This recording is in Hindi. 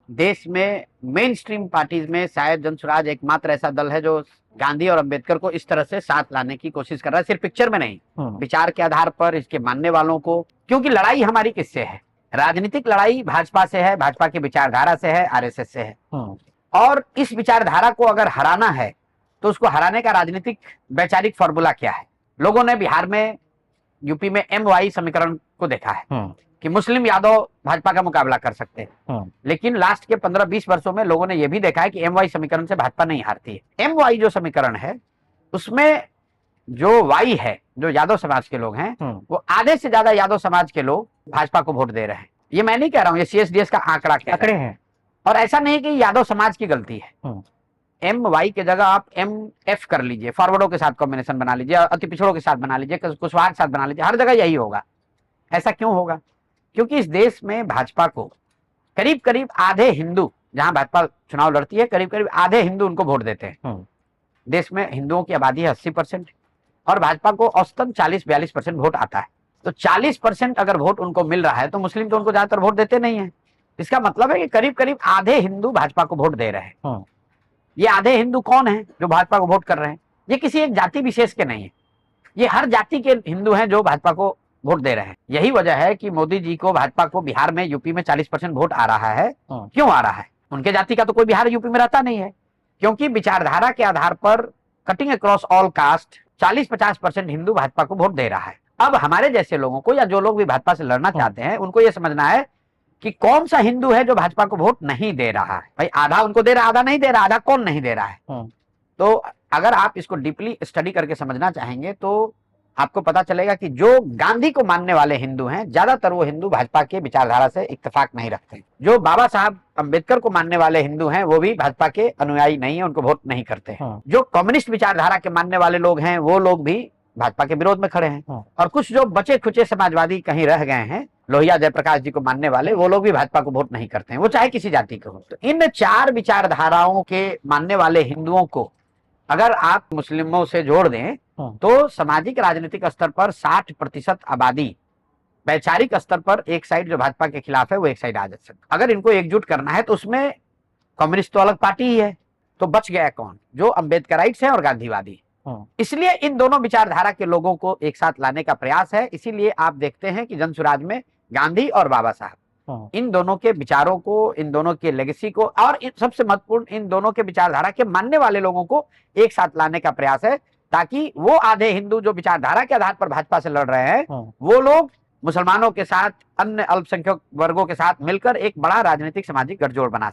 देश में मेन स्ट्रीम पार्टीज में शायद जनसुराज एकमात्र ऐसा दल है जो गांधी और अंबेडकर को इस तरह से साथ लाने की कोशिश कर रहा है, सिर्फ पिक्चर में नहीं, विचार के आधार पर इसके मानने वालों को। क्योंकि लड़ाई हमारी किससे है? राजनीतिक लड़ाई भाजपा से है, भाजपा की विचारधारा से है, आरएसएस से है। और इस विचारधारा को अगर हराना है तो उसको हराने का राजनीतिक वैचारिक फॉर्मूला क्या है? लोगों ने बिहार में, यूपी में MY समीकरण को देखा है कि मुस्लिम यादव भाजपा का मुकाबला कर सकते हैं। लेकिन लास्ट के 15-20 वर्षों में लोगों ने यह भी देखा है कि MY समीकरण से भाजपा नहीं हारती है। MY जो समीकरण है उसमें जो Y है, जो यादव समाज के लोग हैं, वो आधे से ज्यादा यादव समाज के लोग भाजपा को वोट दे रहे हैं। ये मैं नहीं कह रहा हूं, ये CSDS का आंकड़ा है। और ऐसा नहीं कि यादव समाज की गलती है। MY के जगह आप MF कर लीजिए, फॉरवर्डों के साथ कॉम्बिनेशन बना लीजिए, अति पिछड़ों के साथ बना लीजिए, कुशवाहा के साथ बना लीजिए, हर जगह यही होगा। ऐसा क्यों होगा? क्योंकि इस देश में भाजपा को करीब करीब आधे हिंदू, जहां भाजपा चुनाव लड़ती है, करीब करीब आधे हिंदू उनको वोट देते हैं। देश में हिंदुओं की आबादी है 80% और भाजपा को औसतन 40-42% वोट आता है। तो 40% अगर वोट उनको मिल रहा है तो मुस्लिम तो उनको ज्यादातर वोट देते नहीं है। इसका मतलब है कि करीब करीब आधे हिंदू भाजपा को वोट दे रहे हैं। ये आधे हिंदू कौन है जो भाजपा को वोट कर रहे हैं? ये किसी एक जाति विशेष के नहीं है, ये हर जाति के हिंदू हैं जो भाजपा को वोट दे रहे हैं। यही वजह है कि मोदी जी को, भाजपा को बिहार में, यूपी में 40% वोट आ रहा है। क्यों आ रहा है? उनके जाति का तो कोई बिहार यूपी में रहता नहीं है। क्योंकि विचारधारा के आधार पर cutting across all cast 40-50% Hindu Bhajpa को वोट दे रहा है। अब हमारे जैसे लोगों को, या जो लोग भी भाजपा से लड़ना चाहते हैं, उनको यह समझना है कि कौन सा हिंदू है जो भाजपा को वोट नहीं दे रहा है। भाई आधा उनको दे रहा है, आधा नहीं दे रहा, आधा कौन नहीं दे रहा है। तो अगर आप इसको डीपली स्टडी करके समझना चाहेंगे तो आपको पता चलेगा कि जो गांधी को मानने वाले हिंदू हैं, ज्यादातर वो हिंदू भाजपा के विचारधारा से इत्तेफाक नहीं रखते। जो बाबा साहब अंबेडकर को मानने वाले हिंदू हैं वो भी भाजपा के अनुयायी नहीं है, उनको वोट नहीं करते हैं। जो कम्युनिस्ट विचारधारा के मानने वाले लोग हैं वो लोग भी भाजपा के विरोध में खड़े हैं। और कुछ जो बचे खुचे समाजवादी कहीं रह गए हैं, लोहिया जयप्रकाश जी को मानने वाले, वो लोग भी भाजपा को वोट नहीं करते हैं, वो चाहे किसी जाति के हो। तो इन 4 विचारधाराओं के मानने वाले हिंदुओं को अगर आप मुस्लिमों से जोड़ दें तो सामाजिक राजनीतिक स्तर पर 60% आबादी वैचारिक स्तर पर एक साइड जो भाजपा के खिलाफ है वो एक साइड आ जा सकती। अगर इनको एकजुट करना है तो उसमें कम्युनिस्ट तो अलग पार्टी ही है, तो बच गया कौन? जो अम्बेडकराइट्स है और गांधीवादी। इसलिए इन दोनों विचारधारा के लोगों को एक साथ लाने का प्रयास है। इसीलिए आप देखते हैं कि जनसुराज में गांधी और बाबा साहब, इन दोनों के विचारों को, इन दोनों के लेगेसी को, और सबसे महत्वपूर्ण इन दोनों के विचारधारा के मानने वाले लोगों को एक साथ लाने का प्रयास है, ताकि वो आधे हिंदू जो विचारधारा के आधार पर भाजपा से लड़ रहे हैं, वो लोग मुसलमानों के साथ, अन्य अल्पसंख्यक वर्गों के साथ मिलकर एक बड़ा राजनीतिक सामाजिक गठजोड़ बना सके।